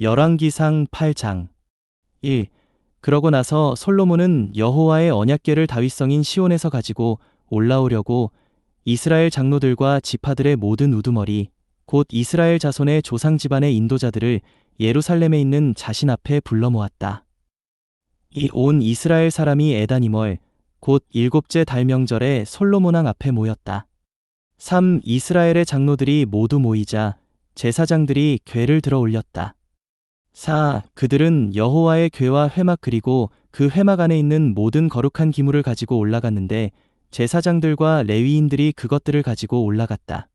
열왕기상 8장 1. 그러고 나서 솔로몬은 여호와의 언약궤를 다윗성인 시온에서 가지고 올라오려고 이스라엘 장로들과 지파들의 모든 우두머리 곧 이스라엘 자손의 조상 집안의 인도자들을 예루살렘에 있는 자신 앞에 불러 모았다. 이 온 이스라엘 사람이 에다니멀 곧 일곱째 달 명절에 솔로몬 왕 앞에 모였다. 3. 이스라엘의 장로들이 모두 모이자 제사장들이 궤를 들어 올렸다. 4. 그들은 여호와의 궤와 회막 그리고 그 회막 안에 있는 모든 거룩한 기물을 가지고 올라갔는데 제사장들과 레위인들이 그것들을 가지고 올라갔다.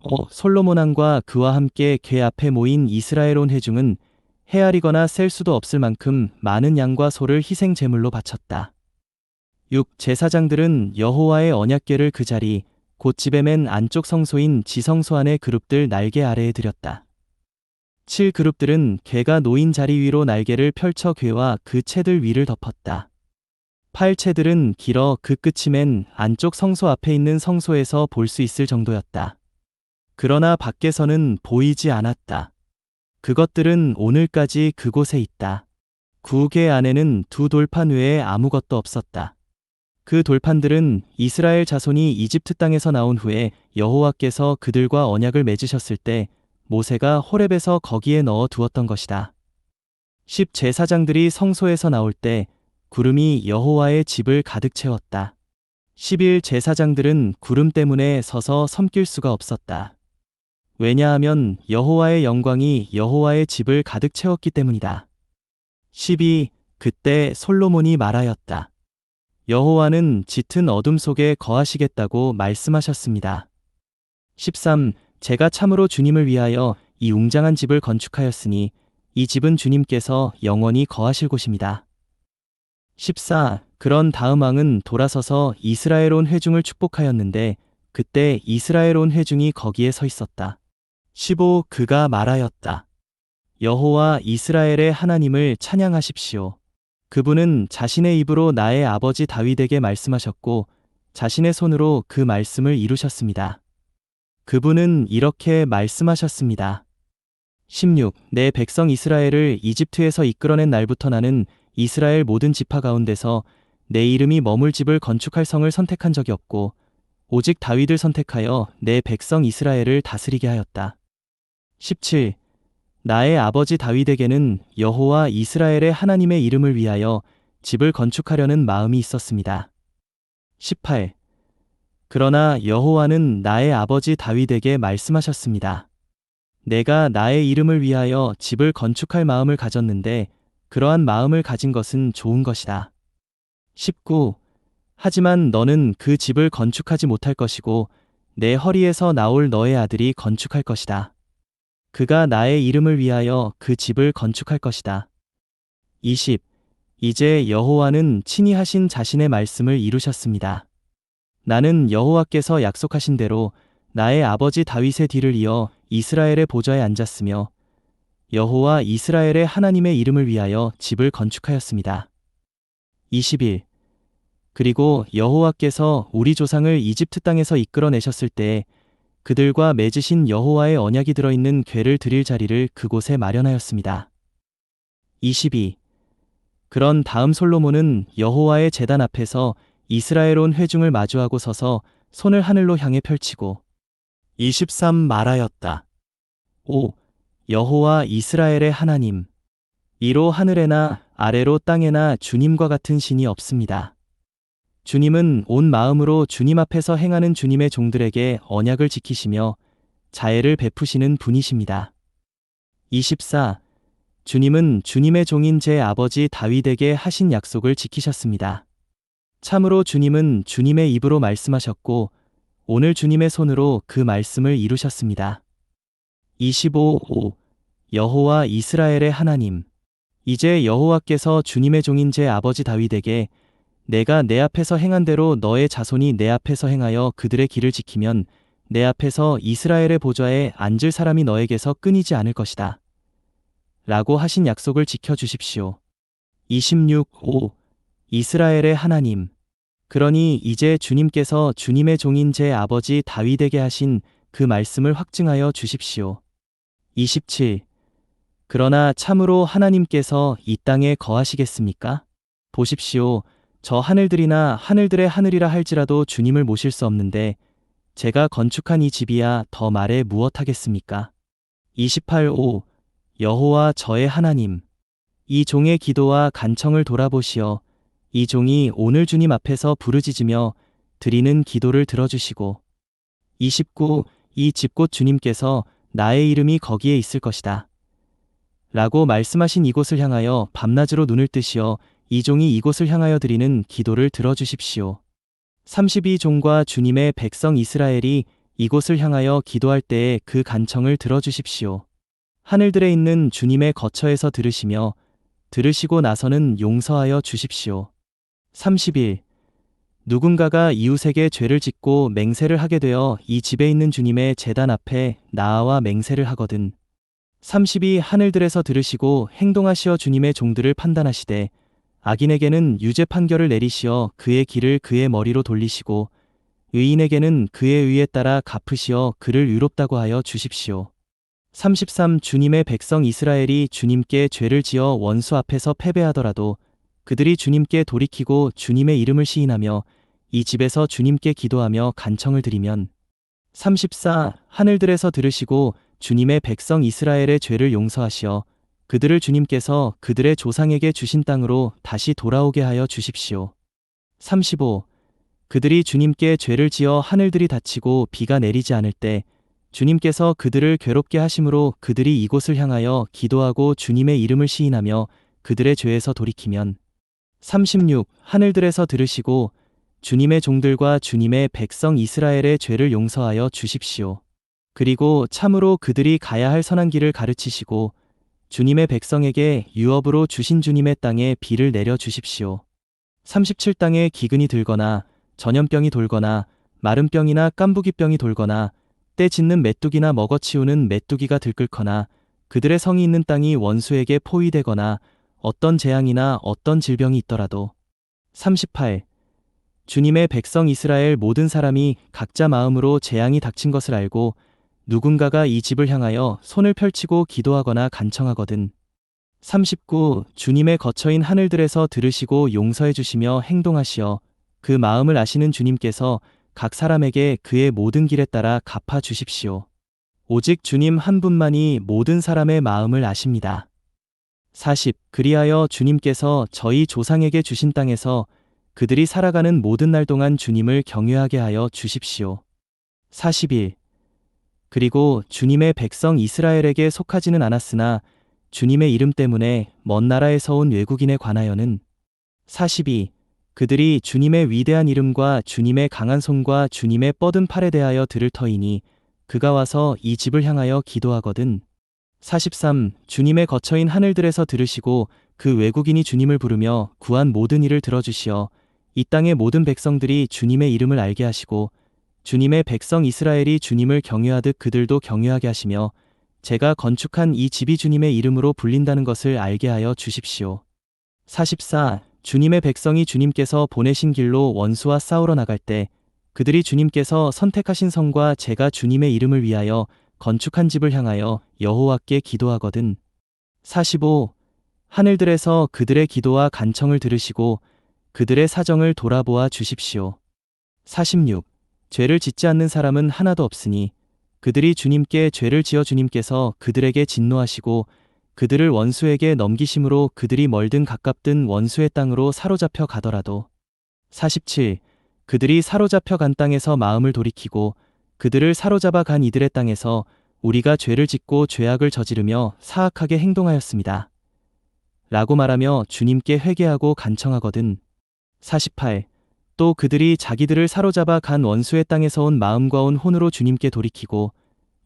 5. 솔로몬 왕과 그와 함께 궤 앞에 모인 이스라엘 온 회중은 헤아리거나 셀 수도 없을 만큼 많은 양과 소를 희생 제물로 바쳤다. 6. 제사장들은 여호와의 언약궤를 그 자리 곧 집에 맨 안쪽 성소인 지성소 안의 그룹들 날개 아래에 들였다. 7. 그룹들은 궤가 놓인 자리 위로 날개를 펼쳐 궤와 그 채들 위를 덮었다. 8. 채들은 길어 그 끝이 맨 안쪽 성소 앞에 있는 성소에서 볼 수 있을 정도였다. 그러나 밖에서는 보이지 않았다. 그것들은 오늘까지 그곳에 있다. 구궤 안에는 두 돌판 외에 아무것도 없었다. 그 돌판들은 이스라엘 자손이 이집트 땅에서 나온 후에 여호와께서 그들과 언약을 맺으셨을 때 모세가 호렙에서 거기에 넣어 두었던 것이다. 10. 제사장들이 성소에서 나올 때 구름이 여호와의 집을 가득 채웠다. 11. 제사장들은 구름 때문에 서서 섬길 수가 없었다. 왜냐하면 여호와의 영광이 여호와의 집을 가득 채웠기 때문이다. 12. 그때 솔로몬이 말하였다. 여호와는 짙은 어둠 속에 거하시겠다고 말씀하셨습니다. 13. 제가 참으로 주님을 위하여 이 웅장한 집을 건축하였으니 이 집은 주님께서 영원히 거하실 곳입니다. 14. 그런 다음 왕은 돌아서서 이스라엘 온 회중을 축복하였는데 그때 이스라엘 온 회중이 거기에 서 있었다. 15. 그가 말하였다. 여호와 이스라엘의 하나님을 찬양하십시오. 그분은 자신의 입으로 나의 아버지 다윗에게 말씀하셨고 자신의 손으로 그 말씀을 이루셨습니다. 그분은 이렇게 말씀하셨습니다. 16. 내 백성 이스라엘을 이집트에서 이끌어낸 날부터 나는 이스라엘 모든 지파 가운데서 내 이름이 머물 집을 건축할 성을 선택한 적이 없고 오직 다윗을 선택하여 내 백성 이스라엘을 다스리게 하였다. 17. 나의 아버지 다윗에게는 여호와 이스라엘의 하나님의 이름을 위하여 집을 건축하려는 마음이 있었습니다. 18. 그러나 여호와는 나의 아버지 다윗에게 말씀하셨습니다. 내가 나의 이름을 위하여 집을 건축할 마음을 가졌는데 그러한 마음을 가진 것은 좋은 것이다. 19. 하지만 너는 그 집을 건축하지 못할 것이고 내 허리에서 나올 너의 아들이 건축할 것이다. 그가 나의 이름을 위하여 그 집을 건축할 것이다. 20. 이제 여호와는 친히 하신 자신의 말씀을 이루셨습니다. 나는 여호와께서 약속하신 대로 나의 아버지 다윗의 뒤를 이어 이스라엘의 보좌에 앉았으며 여호와 이스라엘의 하나님의 이름을 위하여 집을 건축하였습니다. 21. 그리고 여호와께서 우리 조상을 이집트 땅에서 이끌어내셨을 때에 그들과 맺으신 여호와의 언약이 들어있는 궤를 드릴 자리를 그곳에 마련하였습니다. 22. 그런 다음 솔로몬은 여호와의 제단 앞에서 이스라엘 온 회중을 마주하고 서서 손을 하늘로 향해 펼치고 23. 말하였다. 5. 여호와 이스라엘의 하나님. 이로 하늘에나 아래로 땅에나 주님과 같은 신이 없습니다. 주님은 온 마음으로 주님 앞에서 행하는 주님의 종들에게 언약을 지키시며 자애를 베푸시는 분이십니다. 24. 주님은 주님의 종인 제 아버지 다윗에게 하신 약속을 지키셨습니다. 참으로 주님은 주님의 입으로 말씀하셨고 오늘 주님의 손으로 그 말씀을 이루셨습니다. 25. 여호와 이스라엘의 하나님. 이제 여호와께서 주님의 종인 제 아버지 다윗에게 내가 내 앞에서 행한 대로 너의 자손이 내 앞에서 행하여 그들의 길을 지키면 내 앞에서 이스라엘의 보좌에 앉을 사람이 너에게서 끊이지 않을 것이다. 라고 하신 약속을 지켜주십시오. 26. 이스라엘의 하나님. 그러니 이제 주님께서 주님의 종인 제 아버지 다윗에게 하신 그 말씀을 확증하여 주십시오. 27. 그러나 참으로 하나님께서 이 땅에 거하시겠습니까? 보십시오. 저 하늘들이나 하늘들의 하늘이라 할지라도 주님을 모실 수 없는데 제가 건축한 이 집이야 더 말해 무엇하겠습니까? 28.5 여호와 저의 하나님, 이 종의 기도와 간청을 돌아보시어 이 종이 오늘 주님 앞에서 부르짖으며 드리는 기도를 들어주시고 29 이 집 곧 주님께서 나의 이름이 거기에 있을 것이다 라고 말씀하신 이곳을 향하여 밤낮으로 눈을 뜨시어 이 종이 이곳을 향하여 드리는 기도를 들어주십시오. 32 종과 주님의 백성 이스라엘이 이곳을 향하여 기도할 때에 그 간청을 들어주십시오. 하늘들에 있는 주님의 거처에서 들으시며 들으시고 나서는 용서하여 주십시오. 31 누군가가 이웃에게 죄를 짓고 맹세를 하게 되어 이 집에 있는 주님의 제단 앞에 나아와 맹세를 하거든 32 하늘들에서 들으시고 행동하시어 주님의 종들을 판단하시되 악인에게는 유죄 판결을 내리시어 그의 길을 그의 머리로 돌리시고 의인에게는 그의 의에 따라 갚으시어 그를 의롭다고 하여 주십시오. 33 주님의 백성 이스라엘이 주님께 죄를 지어 원수 앞에서 패배하더라도 그들이 주님께 돌이키고 주님의 이름을 시인하며 이 집에서 주님께 기도하며 간청을 드리면 34 하늘들에서 들으시고 주님의 백성 이스라엘의 죄를 용서하시어 그들을 주님께서 그들의 조상에게 주신 땅으로 다시 돌아오게 하여 주십시오. 35 그들이 주님께 죄를 지어 하늘들이 닫히고 비가 내리지 않을 때 주님께서 그들을 괴롭게 하심으로 그들이 이곳을 향하여 기도하고 주님의 이름을 시인하며 그들의 죄에서 돌이키면 36 하늘들에서 들으시고 주님의 종들과 주님의 백성 이스라엘의 죄를 용서하여 주십시오. 그리고 참으로 그들이 가야 할 선한 길을 가르치시고 주님의 백성에게 유업으로 주신 주님의 땅에 비를 내려 주십시오. 37 땅에 기근이 들거나 전염병이 돌거나 마름병이나 깐부기병이 돌거나 때 짓는 메뚜기나 먹어치우는 메뚜기가 들끓거나 그들의 성이 있는 땅이 원수에게 포위되거나 어떤 재앙이나 어떤 질병이 있더라도 38 주님의 백성 이스라엘 모든 사람이 각자 마음으로 재앙이 닥친 것을 알고 누군가가 이 집을 향하여 손을 펼치고 기도하거나 간청하거든 39 주님의 거처인 하늘들에서 들으시고 용서해 주시며 행동하시어 그 마음을 아시는 주님께서 각 사람에게 그의 모든 길에 따라 갚아 주십시오. 오직 주님 한 분만이 모든 사람의 마음을 아십니다. 40 그리하여 주님께서 저희 조상에게 주신 땅에서 그들이 살아가는 모든 날 동안 주님을 경외하게 하여 주십시오. 41 그리고 주님의 백성 이스라엘에게 속하지는 않았으나 주님의 이름 때문에 먼 나라에서 온 외국인에 관하여는 42 그들이 주님의 위대한 이름과 주님의 강한 손과 주님의 뻗은 팔에 대하여 들을 터이니 그가 와서 이 집을 향하여 기도하거든 43 주님의 거처인 하늘들에서 들으시고 그 외국인이 주님을 부르며 구한 모든 일을 들어주시어 이 땅의 모든 백성들이 주님의 이름을 알게 하시고 주님의 백성 이스라엘이 주님을 경외하듯 그들도 경외하게 하시며 제가 건축한 이 집이 주님의 이름으로 불린다는 것을 알게 하여 주십시오. 44 주님의 백성이 주님께서 보내신 길로 원수와 싸우러 나갈 때 그들이 주님께서 선택하신 성과 제가 주님의 이름을 위하여 건축한 집을 향하여 여호와께 기도하거든 45 하늘들에서 그들의 기도와 간청을 들으시고 그들의 사정을 돌아보아 주십시오. 46 죄를 짓지 않는 사람은 하나도 없으니 그들이 주님께 죄를 지어 주님께서 그들에게 진노하시고 그들을 원수에게 넘기심으로 그들이 멀든 가깝든 원수의 땅으로 사로잡혀 가더라도 47 그들이 사로잡혀 간 땅에서 마음을 돌이키고 그들을 사로잡아 간 이들의 땅에서 우리가 죄를 짓고 죄악을 저지르며 사악하게 행동하였습니다. 라고 말하며 주님께 회개하고 간청하거든 48 또 그들이 자기들을 사로잡아 간 원수의 땅에서 온 마음과 온 혼으로 주님께 돌이키고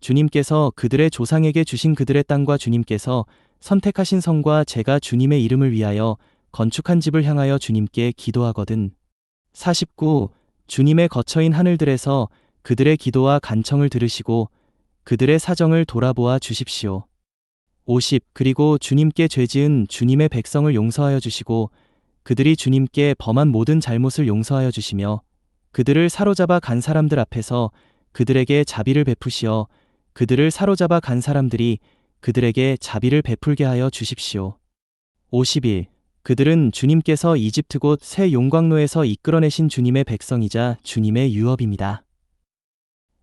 주님께서 그들의 조상에게 주신 그들의 땅과 주님께서 선택하신 성과 제가 주님의 이름을 위하여 건축한 집을 향하여 주님께 기도하거든 49 주님의 거처인 하늘들에서 그들의 기도와 간청을 들으시고 그들의 사정을 돌아보아 주십시오. 50 그리고 주님께 죄지은 주님의 백성을 용서하여 주시고 그들이 주님께 범한 모든 잘못을 용서하여 주시며 그들을 사로잡아 간 사람들 앞에서 그들에게 자비를 베푸시어 그들을 사로잡아 간 사람들이 그들에게 자비를 베풀게 하여 주십시오. 51. 그들은 주님께서 이집트 곧 새 용광로에서 이끌어내신 주님의 백성이자 주님의 유업입니다.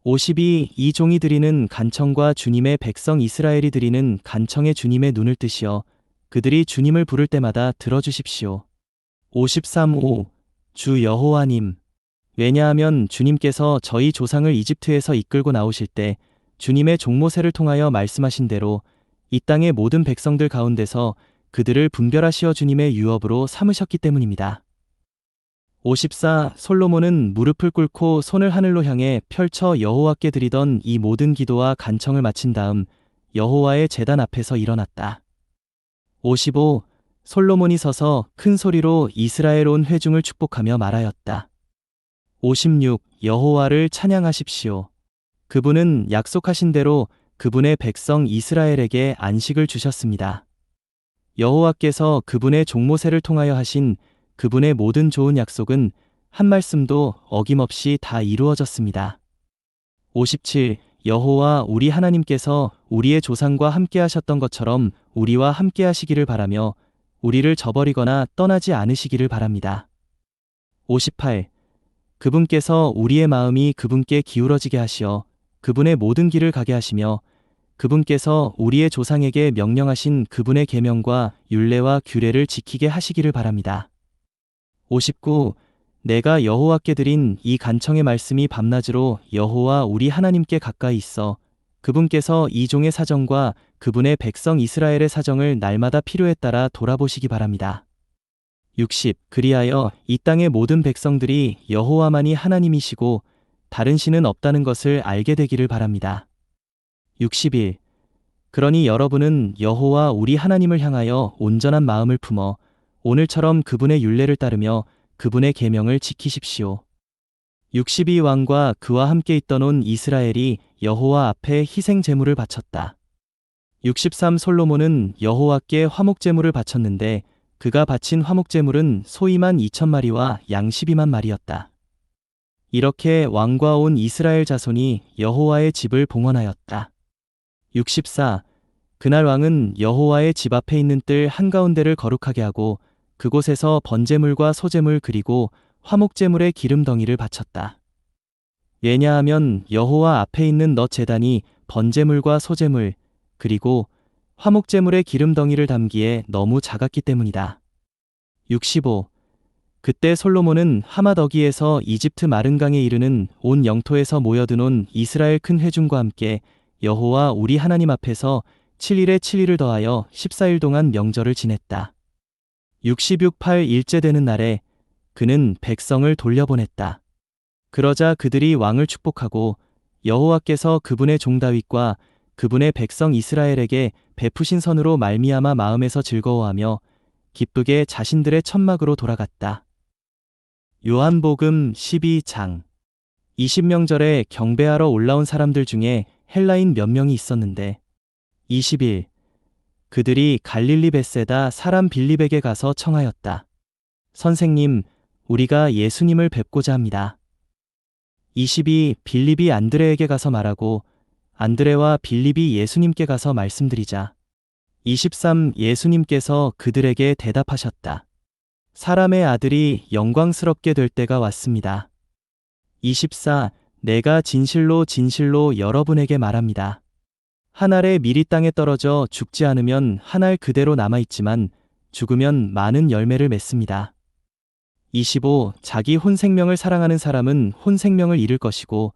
52. 이 종이 드리는 간청과 주님의 백성 이스라엘이 드리는 간청에 주님의 눈을 뜨시어 그들이 주님을 부를 때마다 들어주십시오. 53. 5. 주 여호와님. 왜냐하면 주님께서 저희 조상을 이집트에서 이끌고 나오실 때 주님의 종 모세를 통하여 말씀하신 대로 이 땅의 모든 백성들 가운데서 그들을 분별하시어 주님의 유업으로 삼으셨기 때문입니다. 54. 솔로몬은 무릎을 꿇고 손을 하늘로 향해 펼쳐 여호와께 드리던 이 모든 기도와 간청을 마친 다음 여호와의 제단 앞에서 일어났다. 55. 솔로몬이 서서 큰 소리로 이스라엘 온 회중을 축복하며 말하였다. 56. 여호와를 찬양하십시오. 그분은 약속하신 대로 그분의 백성 이스라엘에게 안식을 주셨습니다. 여호와께서 그분의 종 모세를 통하여 하신 그분의 모든 좋은 약속은 한 말씀도 어김없이 다 이루어졌습니다. 57. 여호와 우리 하나님께서 우리의 조상과 함께 하셨던 것처럼 우리와 함께 하시기를 바라며 우리를 저버리거나 떠나지 않으시기를 바랍니다. 58. 그분께서 우리의 마음이 그분께 기울어지게 하시어 그분의 모든 길을 가게 하시며 그분께서 우리의 조상에게 명령하신 그분의 계명과 율례와 규례를 지키게 하시기를 바랍니다. 59. 내가 여호와께 드린 이 간청의 말씀이 밤낮으로 여호와 우리 하나님께 가까이 있어 그분께서 이 종의 사정과 그분의 백성 이스라엘의 사정을 날마다 필요에 따라 돌아보시기 바랍니다. 60. 그리하여 이 땅의 모든 백성들이 여호와만이 하나님이시고 다른 신은 없다는 것을 알게 되기를 바랍니다. 61. 그러니 여러분은 여호와 우리 하나님을 향하여 온전한 마음을 품어 오늘처럼 그분의 율례를 따르며 그분의 계명을 지키십시오. 62. 왕과 그와 함께 있던 온 이스라엘이 여호와 앞에 희생 제물을 바쳤다. 63. 솔로몬은 여호와께 화목 제물을 바쳤는데 그가 바친 화목 제물은 소 22,000마리와 양 12만 마리였다. 이렇게 왕과 온 이스라엘 자손이 여호와의 집을 봉헌하였다. 64. 그날 왕은 여호와의 집 앞에 있는 뜰 한가운데를 거룩하게 하고 그곳에서 번제물과 소제물 그리고 화목제물의 기름덩이를 바쳤다. 왜냐하면 여호와 앞에 있는 너 제단이 번제물과 소제물 그리고 화목제물의 기름덩이를 담기에 너무 작았기 때문이다. 65. 그때 솔로몬은 하맛어기에서 이집트 마른 강에 이르는 온 영토에서 모여든 온 이스라엘 큰 회중과 함께 여호와 우리 하나님 앞에서 7일에 7일을 더하여 14일 동안 명절을 지냈다. 66. 8일째 되는 날에 그는 백성을 돌려보냈다. 그러자 그들이 왕을 축복하고 여호와께서 그분의 종 다윗과 그분의 백성 이스라엘에게 베푸신 선으로 말미암아 마음에서 즐거워하며 기쁘게 자신들의 천막으로 돌아갔다. 요한복음 12장 20명절에 경배하러 올라온 사람들 중에 헬라인 몇 명이 있었는데 21. 그들이 갈릴리 벳세다 사람 빌립에게 가서 청하였다. 선생님, 우리가 예수님을 뵙고자 합니다. 22. 빌립이 안드레에게 가서 말하고 안드레와 빌립이 예수님께 가서 말씀드리자. 23. 예수님께서 그들에게 대답하셨다. 사람의 아들이 영광스럽게 될 때가 왔습니다. 24. 내가 진실로 진실로 여러분에게 말합니다. 한 알의 밀이 땅에 떨어져 죽지 않으면 한 알 그대로 남아있지만 죽으면 많은 열매를 맺습니다. 25. 자기 혼 생명을 사랑하는 사람은 혼 생명을 잃을 것이고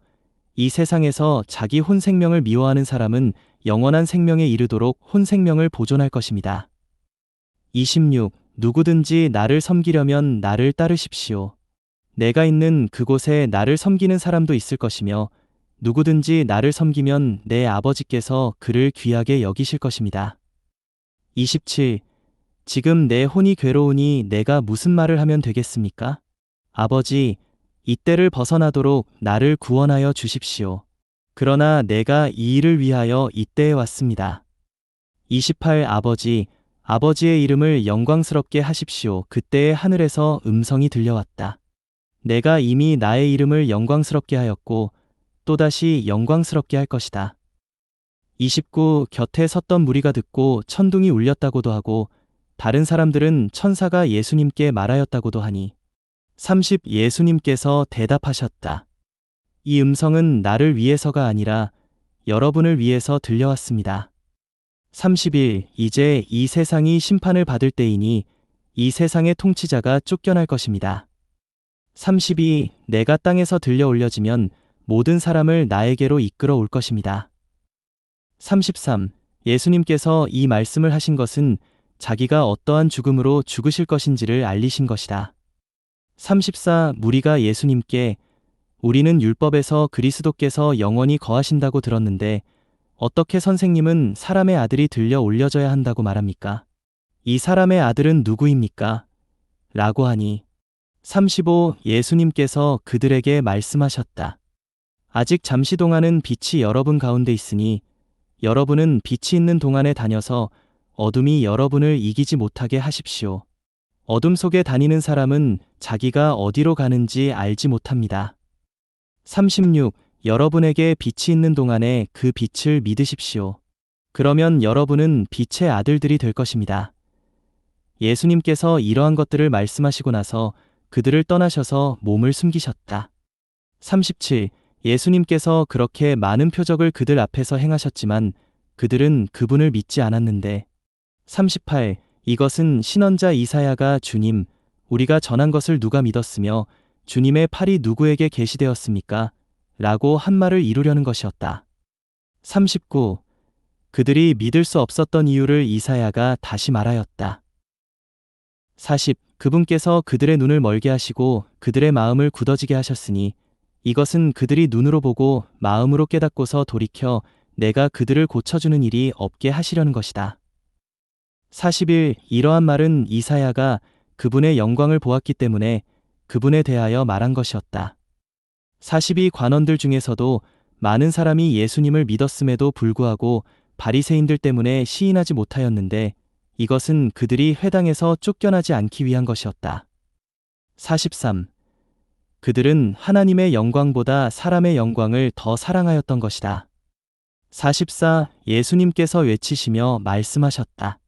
이 세상에서 자기 혼 생명을 미워하는 사람은 영원한 생명에 이르도록 혼 생명을 보존할 것입니다. 26. 누구든지 나를 섬기려면 나를 따르십시오. 내가 있는 그곳에 나를 섬기는 사람도 있을 것이며 누구든지 나를 섬기면 내 아버지께서 그를 귀하게 여기실 것입니다. 27. 지금 내 혼이 괴로우니 내가 무슨 말을 하면 되겠습니까? 아버지, 이 때를 벗어나도록 나를 구원하여 주십시오. 그러나 내가 이 일을 위하여 이 때에 왔습니다. 28. 아버지, 아버지의 이름을 영광스럽게 하십시오. 그때에 하늘에서 음성이 들려왔다. 내가 이미 나의 이름을 영광스럽게 하였고 또다시 영광스럽게 할 것이다. 29. 곁에 섰던 무리가 듣고 천둥이 울렸다고도 하고 다른 사람들은 천사가 예수님께 말하였다고도 하니 30. 예수님께서 대답하셨다. 이 음성은 나를 위해서가 아니라 여러분을 위해서 들려왔습니다. 31. 이제 이 세상이 심판을 받을 때이니 이 세상의 통치자가 쫓겨날 것입니다. 32. 내가 땅에서 들려 올려지면 모든 사람을 나에게로 이끌어 올 것입니다. 33. 예수님께서 이 말씀을 하신 것은 자기가 어떠한 죽음으로 죽으실 것인지를 알리신 것이다. 34. 무리가 예수님께 우리는 율법에서 그리스도께서 영원히 거하신다고 들었는데 어떻게 선생님은 사람의 아들이 들려 올려져야 한다고 말합니까? 이 사람의 아들은 누구입니까? 라고 하니 35. 예수님께서 그들에게 말씀하셨다. 아직 잠시 동안은 빛이 여러분 가운데 있으니 여러분은 빛이 있는 동안에 다녀서 어둠이 여러분을 이기지 못하게 하십시오. 어둠 속에 다니는 사람은 자기가 어디로 가는지 알지 못합니다. 36. 여러분에게 빛이 있는 동안에 그 빛을 믿으십시오. 그러면 여러분은 빛의 아들들이 될 것입니다. 예수님께서 이러한 것들을 말씀하시고 나서 그들을 떠나셔서 몸을 숨기셨다. 37. 예수님께서 그렇게 많은 표적을 그들 앞에서 행하셨지만 그들은 그분을 믿지 않았는데 38. 이것은 신언자 이사야가 주님, 우리가 전한 것을 누가 믿었으며 주님의 팔이 누구에게 계시되었습니까? 라고 한 말을 이루려는 것이었다. 39. 그들이 믿을 수 없었던 이유를 이사야가 다시 말하였다. 40. 그분께서 그들의 눈을 멀게 하시고 그들의 마음을 굳어지게 하셨으니 이것은 그들이 눈으로 보고 마음으로 깨닫고서 돌이켜 내가 그들을 고쳐주는 일이 없게 하시려는 것이다. 41. 이러한 말은 이사야가 그분의 영광을 보았기 때문에 그분에 대하여 말한 것이었다. 42. 관원들 중에서도 많은 사람이 예수님을 믿었음에도 불구하고 바리새인들 때문에 시인하지 못하였는데 이것은 그들이 회당에서 쫓겨나지 않기 위한 것이었다. 43. 그들은 하나님의 영광보다 사람의 영광을 더 사랑하였던 것이다. 44. 예수님께서 외치시며 말씀하셨다.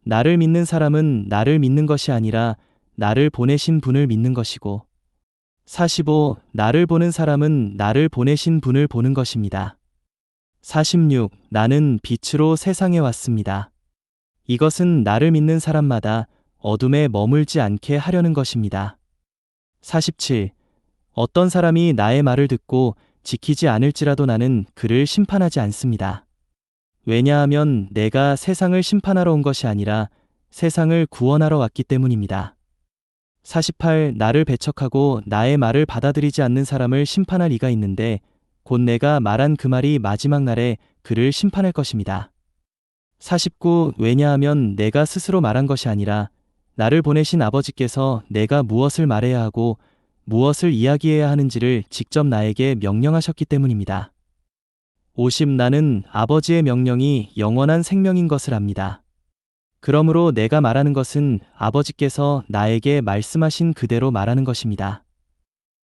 나를 믿는 사람은 나를 믿는 것이 아니라 나를 보내신 분을 믿는 것이고 45. 나를 보는 사람은 나를 보내신 분을 보는 것입니다. 46. 나는 빛으로 세상에 왔습니다. 이것은 나를 믿는 사람마다 어둠에 머물지 않게 하려는 것입니다. 47. 어떤 사람이 나의 말을 듣고 지키지 않을지라도 나는 그를 심판하지 않습니다. 왜냐하면 내가 세상을 심판하러 온 것이 아니라 세상을 구원하러 왔기 때문입니다. 48. 나를 배척하고 나의 말을 받아들이지 않는 사람을 심판할 이가 있는데 곧 내가 말한 그 말이 마지막 날에 그를 심판할 것입니다. 49. 왜냐하면 내가 스스로 말한 것이 아니라 나를 보내신 아버지께서 내가 무엇을 말해야 하고 무엇을 이야기해야 하는지를 직접 나에게 명령하셨기 때문입니다. 50. 나는 아버지의 명령이 영원한 생명인 것을 압니다. 그러므로 내가 말하는 것은 아버지께서 나에게 말씀하신 그대로 말하는 것입니다.